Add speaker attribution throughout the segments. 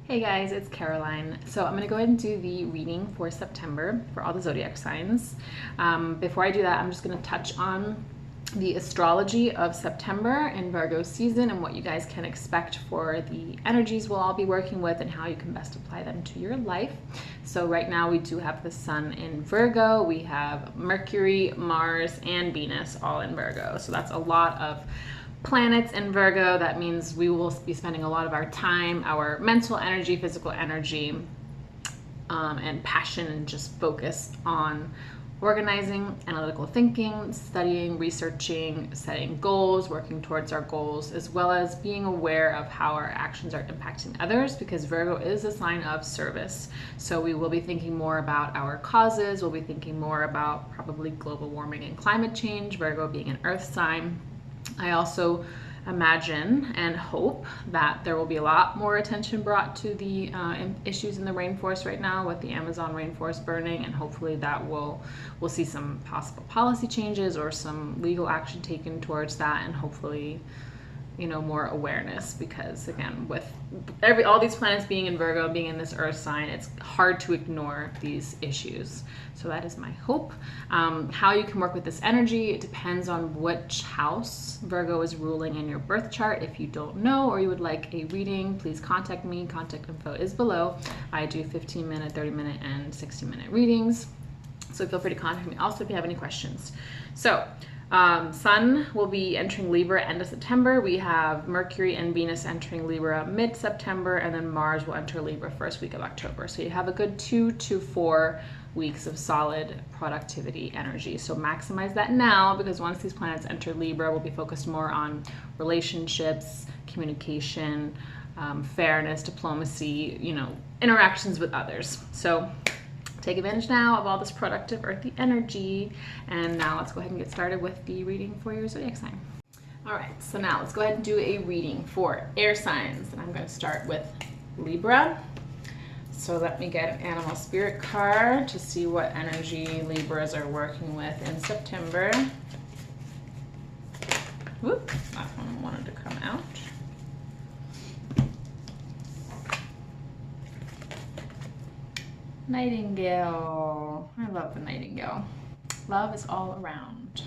Speaker 1: Hey guys, it's Caroline. So I'm going to go ahead and do the reading for September for all the zodiac signs. Before I do that, I'm just going to touch on the astrology of September and Virgo season and what you guys can expect for the energies we'll all be working with and how you can best apply them to your life. So right now we do have the sun in Virgo, we have Mercury, Mars, and Venus all in Virgo. So that's a lot of planets in Virgo. That means we will be spending a lot of our time, our mental energy, physical energy, and passion, and just focus on organizing, analytical thinking, studying, researching, setting goals, working towards our goals, as well as being aware of how our actions are impacting others, because Virgo is a sign of service. So we will be thinking more about our causes. We'll be thinking more about probably global warming and climate change, Virgo being an earth sign. I also imagine and hope that there will be a lot more attention brought to the issues in the rainforest right now with the Amazon rainforest burning, and hopefully that we'll see some possible policy changes or some legal action taken towards that, and hopefully more awareness, because again, with all these planets being in Virgo, being in this earth sign, it's hard to ignore these issues. So that is my hope. How you can work with this energy, it depends on which house Virgo is ruling in your birth chart. If you don't know or you would like a reading, please contact me. Contact info is below. I do 15-minute, 30-minute, and 60-minute readings, so feel free to contact me also if you have any questions. So Sun will be entering Libra end of September. We have Mercury and Venus entering Libra mid-September, and then Mars will enter Libra first week of October. So you have a good 2 to 4 weeks of solid productivity energy. So maximize that now, because once these planets enter Libra, we'll be focused more on relationships, communication, fairness, diplomacy, interactions with others. So take advantage now of all this productive earthy energy. And now let's go ahead and get started with the reading for your zodiac sign. All right, so now let's go ahead and do a reading for air signs. And I'm going to start with Libra. So let me get an animal spirit card to see what energy Libras are working with in September. Whoop, that one wanted to come out. Nightingale. I love the nightingale. Love is all around.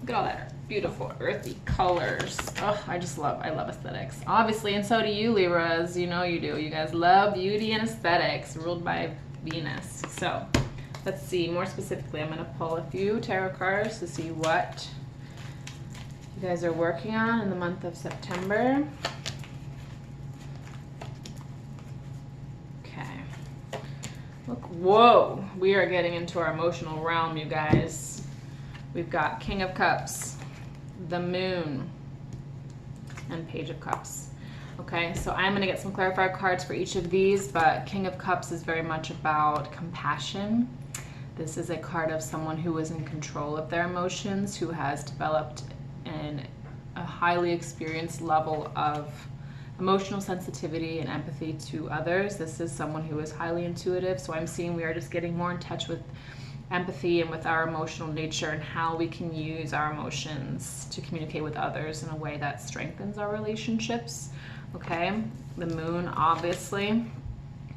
Speaker 1: Look at all that beautiful earthy colors. Oh, I love aesthetics. Obviously, and so do you, Libras. You know you do. You guys love beauty and aesthetics, ruled by Venus. So let's see. More specifically, I'm going to pull a few tarot cards to see what you guys are working on in the month of September. Look, whoa, we are getting into our emotional realm, you guys. We've got King of Cups, the Moon, and Page of Cups. Okay, so I'm going to get some clarifier cards for each of these, but King of Cups is very much about compassion. This is a card of someone who is in control of their emotions, who has developed a highly experienced level of emotional sensitivity and empathy to others. This is someone who is highly intuitive, so I'm seeing we are just getting more in touch with empathy and with our emotional nature and how we can use our emotions to communicate with others in a way that strengthens our relationships. Okay, the Moon obviously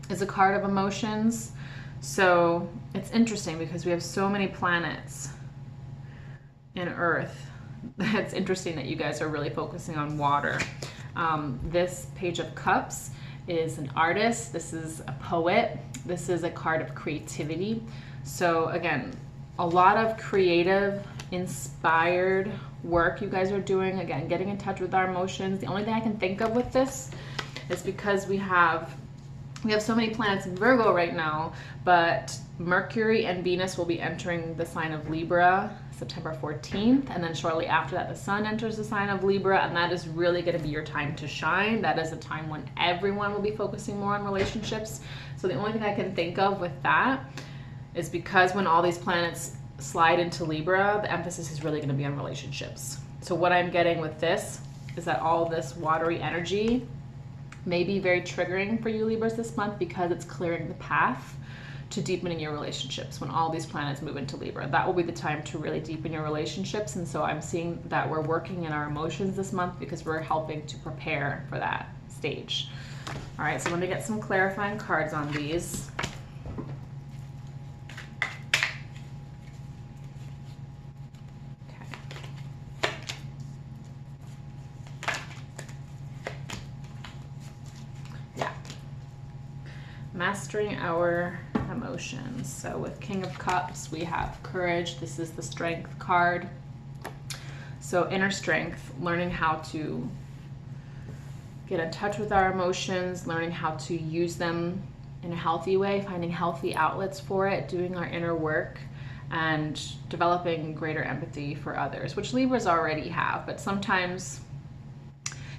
Speaker 1: is a card of emotions, so it's interesting because we have so many planets in Earth. It's interesting that you guys are really focusing on water. This Page of Cups is an artist. This is a poet. This is a card of creativity. So again, a lot of creative, inspired work you guys are doing. Again, getting in touch with our emotions. The only thing I can think of with this is because we have so many planets in Virgo right now, but Mercury and Venus will be entering the sign of Libra September 14th, and then shortly after that the Sun enters the sign of Libra, and that is really going to be your time to shine. That is a time when everyone will be focusing more on relationships. So the only thing I can think of with that is because when all these planets slide into Libra, the emphasis is really going to be on relationships. So what I'm getting with this is that all this watery energy may be very triggering for you Libras this month, because it's clearing the path to deepening your relationships. When all these planets move into Libra, that will be the time to really deepen your relationships. And so I'm seeing that we're working in our emotions this month because we're helping to prepare for that stage. All right, so let me get some clarifying cards on these. Mastering our emotions. So with King of Cups, we have courage. This is the strength card. So inner strength, learning how to get in touch with our emotions, learning how to use them in a healthy way, finding healthy outlets for it, doing our inner work, and developing greater empathy for others, which Libras already have. But sometimes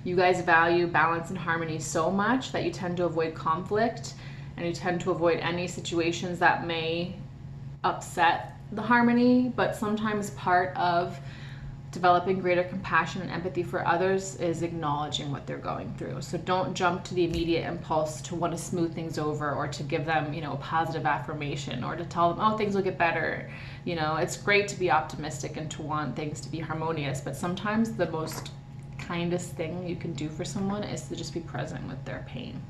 Speaker 1: you guys value balance and harmony so much that you tend to avoid conflict, and you tend to avoid any situations that may upset the harmony. But sometimes part of developing greater compassion and empathy for others is acknowledging what they're going through. So don't jump to the immediate impulse to want to smooth things over, or to give them, you know, a positive affirmation, or to tell them, oh, things will get better. You know, it's great to be optimistic and to want things to be harmonious, but sometimes the most kindest thing you can do for someone is to just be present with their pain.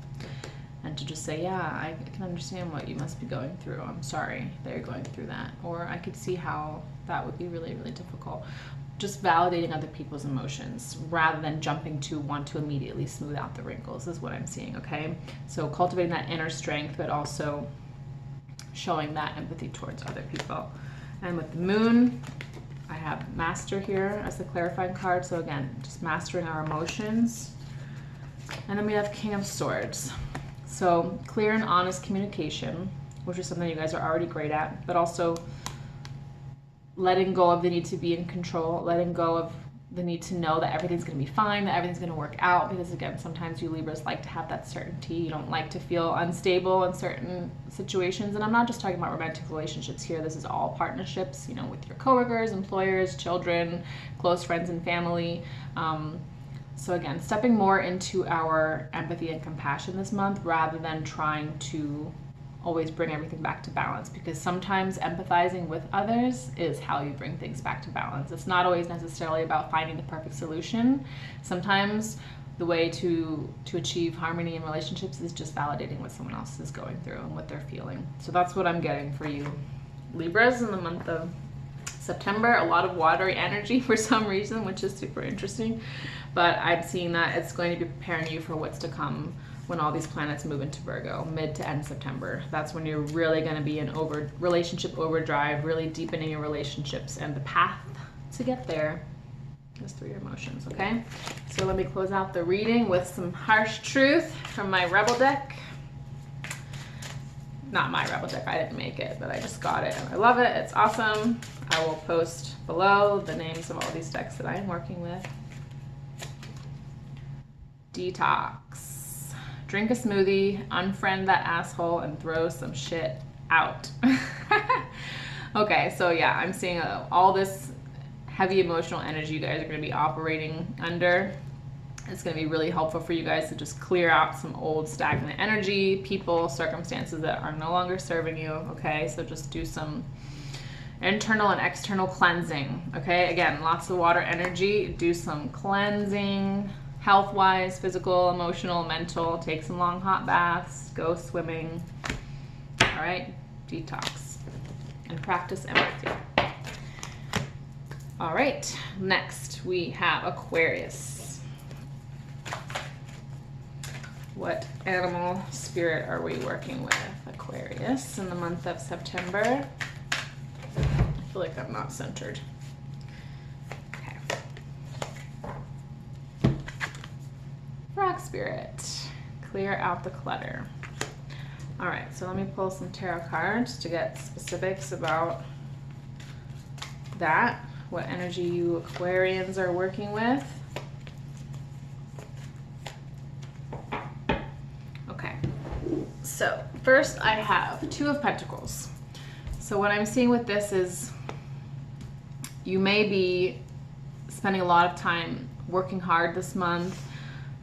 Speaker 1: And to just say, yeah, I can understand what you must be going through. I'm sorry that you're going through that. Or I could see how that would be really, really difficult. Just validating other people's emotions rather than jumping to want to immediately smooth out the wrinkles is what I'm seeing, okay? So cultivating that inner strength, but also showing that empathy towards other people. And with the moon, I have Master here as the clarifying card. So again, just mastering our emotions. And then we have King of Swords. So clear and honest communication, which is something you guys are already great at, but also letting go of the need to be in control, letting go of the need to know that everything's going to be fine, that everything's going to work out, because again, sometimes you Libras like to have that certainty. You don't like to feel unstable in certain situations. And I'm not just talking about romantic relationships here. This is all partnerships, you know, with your coworkers, employers, children, close friends and family. So again, stepping more into our empathy and compassion this month rather than trying to always bring everything back to balance, because sometimes empathizing with others is how you bring things back to balance. It's not always necessarily about finding the perfect solution. Sometimes the way to achieve harmony in relationships is just validating what someone else is going through and what they're feeling. So that's what I'm getting for you Libras in the month of September. A lot of watery energy for some reason, which is super interesting. But I'm seeing that it's going to be preparing you for what's to come when all these planets move into Virgo, mid to end September. That's when you're really going to be in relationship overdrive, really deepening your relationships. And the path to get there is through your emotions, okay? So let me close out the reading with some harsh truth from my Rebel deck. Not my Rebel deck, I didn't make it, but I just got it and I love it. It's awesome. I will post below the names of all these decks that I am working with. Detox. Drink a smoothie, unfriend that asshole, and throw some shit out. Okay, so yeah, I'm seeing all this heavy emotional energy you guys are going to be operating under. It's going to be really helpful for you guys to just clear out some old stagnant energy, people, circumstances that are no longer serving you, okay? So just do some internal and external cleansing, okay? Again, lots of water energy. Do some cleansing, health-wise, physical, emotional, mental. Take some long hot baths, go swimming, all right? Detox and practice empathy. All right, next we have Aquarius. What animal spirit are we working with, Aquarius, in the month of September? I feel like I'm not centered. Okay. Rock spirit, clear out the clutter. All right, so let me pull some tarot cards to get specifics about that, what energy you Aquarians are working with. Okay, so first I have Two of Pentacles. So what I'm seeing with this is you may be spending a lot of time working hard this month,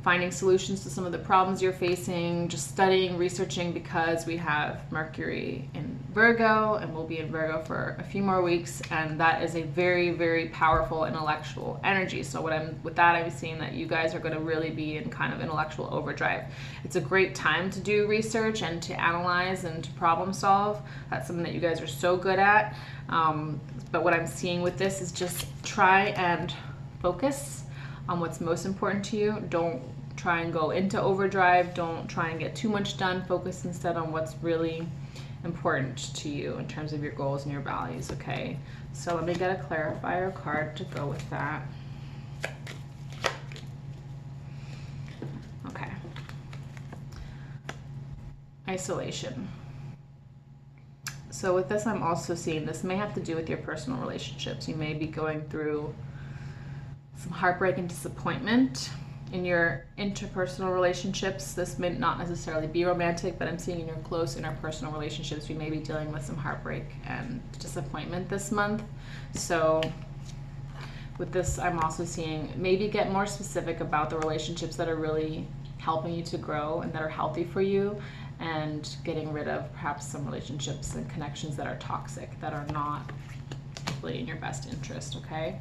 Speaker 1: finding solutions to some of the problems you're facing, just studying, researching, because we have Mercury in Virgo, and we'll be in Virgo for a few more weeks, and that is a very, very powerful intellectual energy. So with that, I'm seeing that you guys are going to really be in kind of intellectual overdrive. It's a great time to do research and to analyze and to problem solve. That's something that you guys are so good at. But what I'm seeing with this is just try and focus on what's most important to you. Don't try and go into overdrive. Don't try and get too much done. Focus instead on what's really important to you in terms of your goals and your values, okay? So let me get a clarifier card to go with that. Okay. Isolation. So with this, I'm also seeing this may have to do with your personal relationships. You may be going through some heartbreak and disappointment in your interpersonal relationships. This may not necessarily be romantic, but I'm seeing in your close interpersonal relationships, you may be dealing with some heartbreak and disappointment this month. So with this, I'm also seeing maybe get more specific about the relationships that are really helping you to grow and that are healthy for you, and getting rid of perhaps some relationships and connections that are toxic, that are not really in your best interest, okay?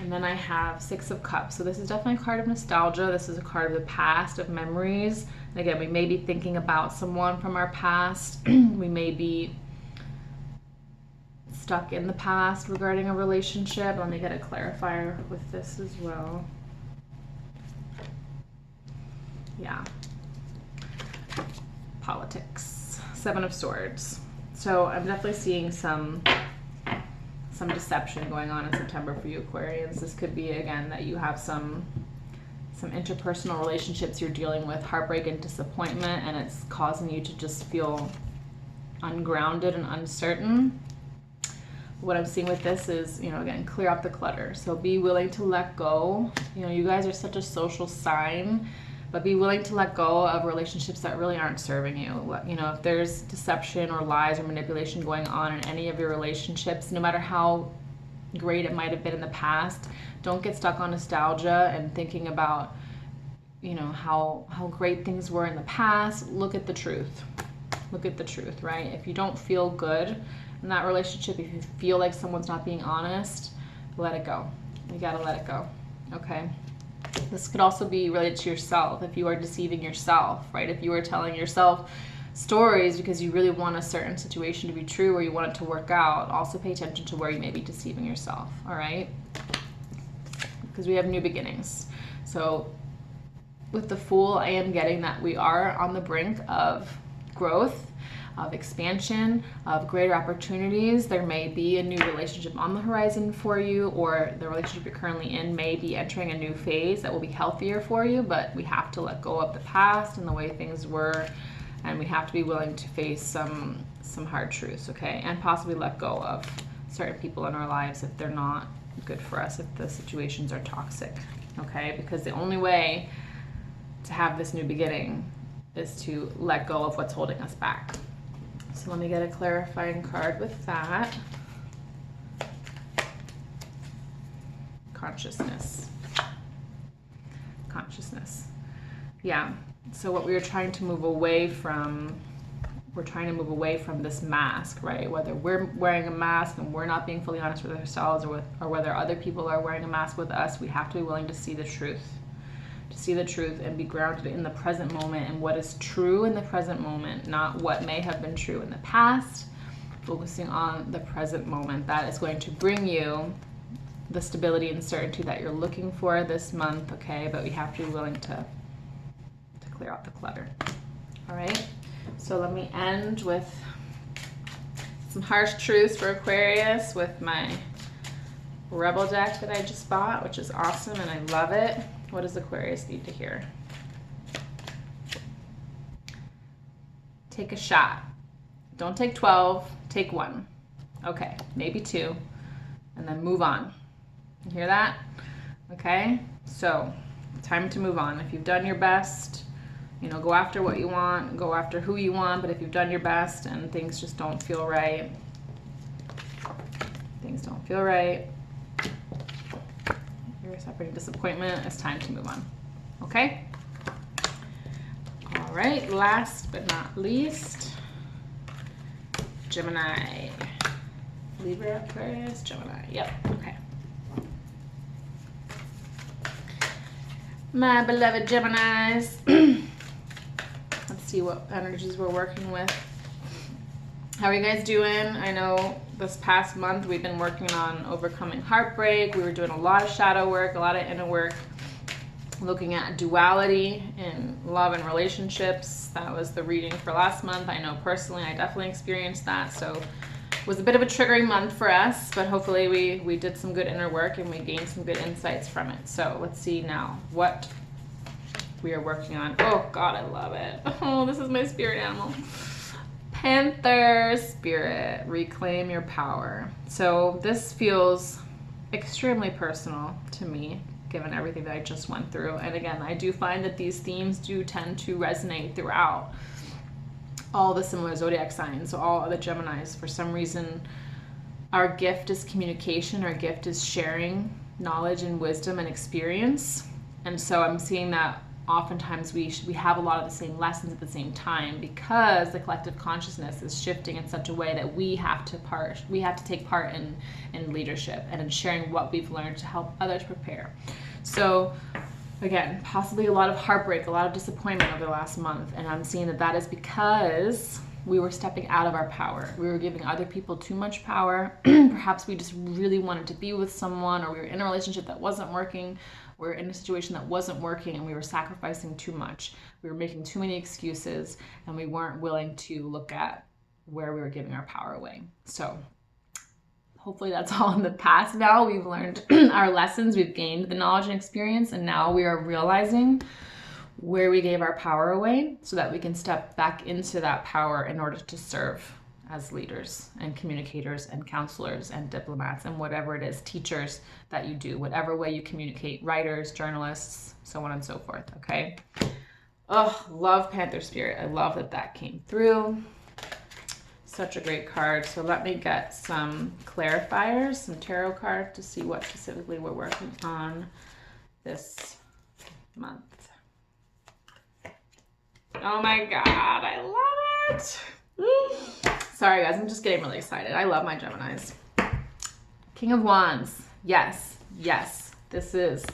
Speaker 1: And then I have Six of Cups. So this is definitely a card of nostalgia. This is a card of the past, of memories. And again, we may be thinking about someone from our past. We may be stuck in the past regarding a relationship. Let me get a clarifier with this as well. Yeah. Politics. Seven of Swords. So I'm definitely seeing some deception going on in September for you Aquarians. This could be, again, that you have some interpersonal relationships you're dealing with, heartbreak and disappointment, and it's causing you to just feel ungrounded and uncertain. What I'm seeing with this is, again, clear up the clutter. So be willing to let go. You guys are such a social sign, but be willing to let go of relationships that really aren't serving you. If there's deception or lies or manipulation going on in any of your relationships, no matter how great it might have been in the past, don't get stuck on nostalgia and thinking about, how great things were in the past. Look at the truth. Look at the truth, right? If you don't feel good in that relationship, if you feel like someone's not being honest, let it go. You gotta let it go, okay? This could also be related to yourself. If you are deceiving yourself, right? If you are telling yourself stories because you really want a certain situation to be true or you want it to work out, also pay attention to where you may be deceiving yourself, all right? Because we have new beginnings. So with the Fool, I am getting that we are on the brink of growth, of expansion, of greater opportunities. There may be a new relationship on the horizon for you, or the relationship you're currently in may be entering a new phase that will be healthier for you, but we have to let go of the past and the way things were, and we have to be willing to face some hard truths, okay? And possibly let go of certain people in our lives if they're not good for us, if the situations are toxic, okay? Because the only way to have this new beginning is to let go of what's holding us back. So let me get a clarifying card with that. Consciousness. Yeah. So what we are trying to move away from, we're trying to move away from this mask, right? Whether we're wearing a mask and we're not being fully honest with ourselves, or whether other people are wearing a mask with us, we have to be willing to see the truth. To see the truth and be grounded in the present moment and what is true in the present moment, not what may have been true in the past. Focusing on the present moment. That is going to bring you the stability and certainty that you're looking for this month, okay? But we have to be willing to clear out the clutter. All right? So let me end with some harsh truths for Aquarius with my Rebel deck that I just bought, which is awesome and I love it. What does Aquarius need to hear? Take a shot. Don't take 12, take 1. Okay, maybe 2, and then move on. You hear that? Okay, so time to move on. If you've done your best, go after what you want, go after who you want, but if you've done your best and things just don't feel right, you're suffering disappointment, it's time to move on. okay? All right, last but not least, Gemini. Libra, Aquarius, Gemini. Yep, okay. My beloved Geminis. Let's see what energies we're working with. How are you guys doing? I know this past month we've been working on overcoming heartbreak. We were doing a lot of shadow work, a lot of inner work, looking at duality in love and relationships. That was the reading for last month. I know personally I definitely experienced that, so it was a bit of a triggering month for us, but hopefully we did some good inner work and we gained some good insights from it. So let's see now what we are working on. Oh God, I love it. Oh, this is my spirit animal. Panther spirit, reclaim your power. So this feels extremely personal to me, given everything that I just went through. And again, I do find that these themes do tend to resonate throughout all the similar zodiac signs, all the Geminis. For some reason, our gift is communication, our gift is sharing knowledge and wisdom and experience. And so I'm seeing that oftentimes we have a lot of the same lessons at the same time, because the collective consciousness is shifting in such a way that we have to take part in leadership and in sharing what we've learned to help others prepare. So again, possibly a lot of heartbreak, a lot of disappointment over the last month, and I'm seeing that is because we were stepping out of our power. We were giving other people too much power. Perhaps we just really wanted to be with someone, or we were in a relationship that wasn't working. We were in a situation that wasn't working, and we were sacrificing too much. We were making too many excuses, and we weren't willing to look at where we were giving our power away. So hopefully that's all in the past now. We've learned our lessons, we've gained the knowledge and experience, and now we are realizing where we gave our power away so that we can step back into that power in order to serve as leaders and communicators and counselors and diplomats and whatever it is, teachers that you do, whatever way you communicate, writers, journalists, so on and so forth, okay? Oh, love Panther Spirit. I love that that came through. Such a great card. So let me get some clarifiers, some tarot cards to see what specifically we're working on this month. Oh my God, I love it. Sorry guys, I'm just getting really excited. I love my Geminis. King of Wands. Yes, yes. This is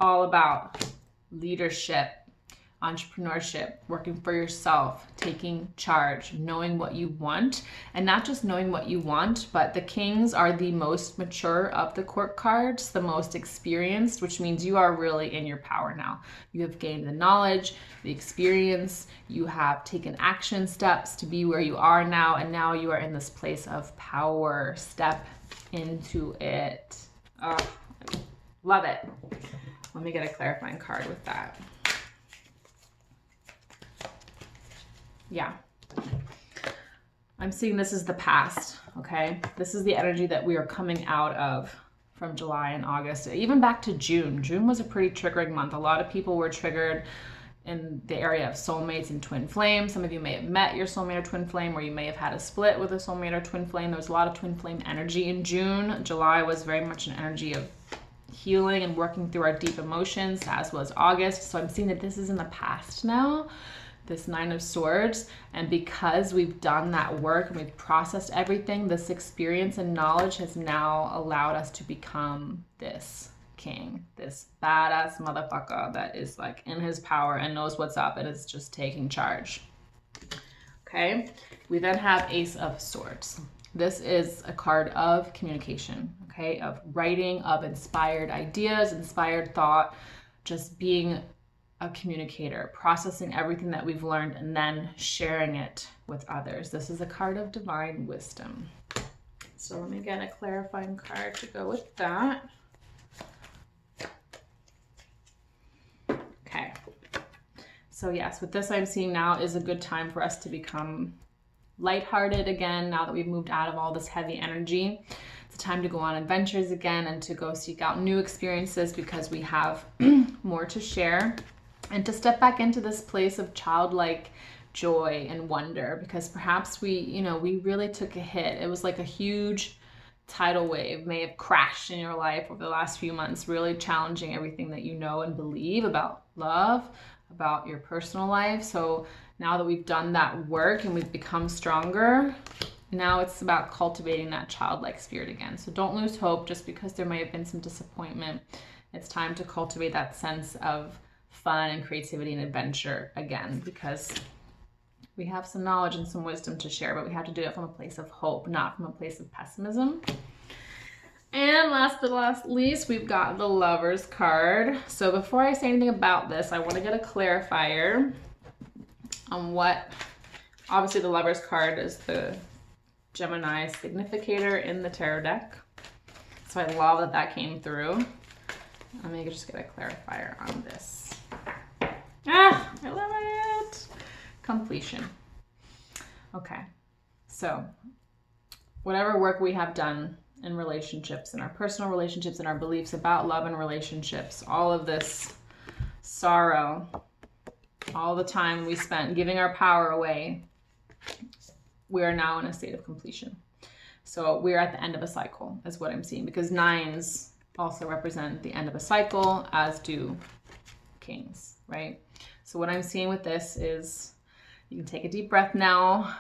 Speaker 1: all about leadership, entrepreneurship, working for yourself, taking charge, knowing what you want, and not just knowing what you want, but the kings are the most mature of the court cards, the most experienced, which means you are really in your power now. You have gained the knowledge, the experience, you have taken action steps to be where you are now, and now you are in this place of power. Step into it. Oh, love it. Let me get a clarifying card with that. Yeah, I'm seeing this is the past, okay? This is the energy that we are coming out of from July and August, even back to June. June was a pretty triggering month. A lot of people were triggered in the area of soulmates and twin flames. Some of you may have met your soulmate or twin flame, or you may have had a split with a soulmate or twin flame. There was a lot of twin flame energy in June. July was very much an energy of healing and working through our deep emotions, as was August. So I'm seeing that this is in the past now. This Nine of Swords, and because we've done that work and we've processed everything, this experience and knowledge has now allowed us to become this king, this badass motherfucker that is like in his power and knows what's up and is just taking charge. Okay, we then have Ace of Swords. This is a card of communication, okay, of writing, of inspired ideas, inspired thought, just being a communicator, processing everything that we've learned and then sharing it with others. This is a card of divine wisdom. So let me get a clarifying card to go with that. Okay. So yes, with this I'm seeing now is a good time for us to become lighthearted again, now that we've moved out of all this heavy energy. It's a time to go on adventures again and to go seek out new experiences because we have more to share. And to step back into this place of childlike joy and wonder, because perhaps we really took a hit. It was like a huge tidal wave may have crashed in your life over the last few months, really challenging everything that you know and believe about love, about your personal life. So now that we've done that work and we've become stronger, now it's about cultivating that childlike spirit again. So don't lose hope just because there may have been some disappointment. It's time to cultivate that sense of fun and creativity and adventure again, because we have some knowledge and some wisdom to share, but we have to do it from a place of hope, not from a place of pessimism. And last but not least, we've got the Lovers card. So before I say anything about this, I want to get a clarifier on what, obviously the Lovers card is the Gemini significator in the tarot deck. So I love that that came through. Let me just get a clarifier on this. Ah, I love it. Completion. Okay, so whatever work we have done in relationships, in our personal relationships, and our beliefs about love and relationships, all of this sorrow, all the time we spent giving our power away, we are now in a state of completion. So we're at the end of a cycle is what I'm seeing, because nines also represent the end of a cycle, as do kings, right? So what I'm seeing with this is, you can take a deep breath now,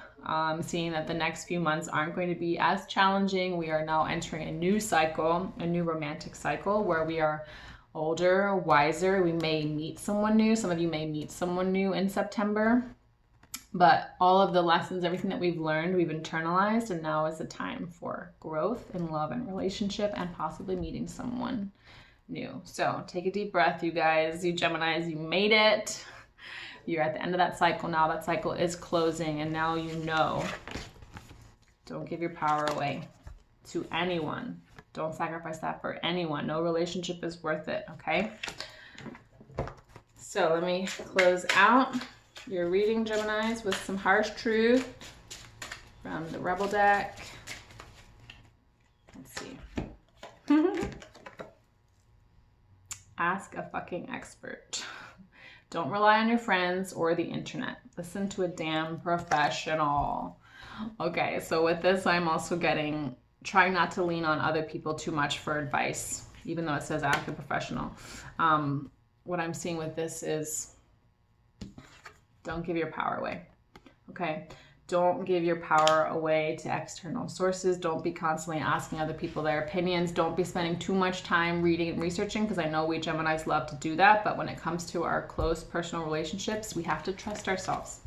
Speaker 1: seeing that the next few months aren't going to be as challenging. We are now entering a new cycle, a new romantic cycle where we are older, wiser. We may meet someone new. Some of you may meet someone new in September, but all of the lessons, everything that we've learned, we've internalized, and now is the time for growth in love and relationship and possibly meeting someone new. So take a deep breath, you guys, you Geminis, you made it. You're at the end of that cycle now. That cycle is closing, and now you know. Don't give your power away to anyone. Don't sacrifice that for anyone. No relationship is worth it, okay? So let me close out your reading, Geminis, with some harsh truth from the Rebel deck. Let's see. Ask a fucking expert. Don't rely on your friends or the internet. Listen to a damn professional. Okay, so with this, I'm also getting, trying not to lean on other people too much for advice, even though it says ask a professional. What I'm seeing with this is, don't give your power away, okay? Don't give your power away to external sources. Don't be constantly asking other people their opinions. Don't be spending too much time reading and researching, because I know we Geminis love to do that, but when it comes to our close personal relationships, we have to trust ourselves.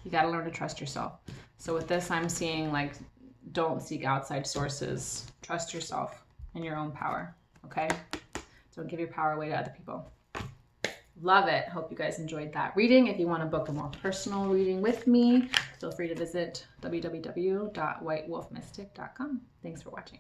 Speaker 1: You got to learn to trust yourself. So with this, I'm seeing, like, don't seek outside sources. Trust yourself and your own power, okay? Don't give your power away to other people. Love it. Hope you guys enjoyed that reading. If you want to book a more personal reading with me, feel free to visit www.whitewolfmystic.com. Thanks for watching.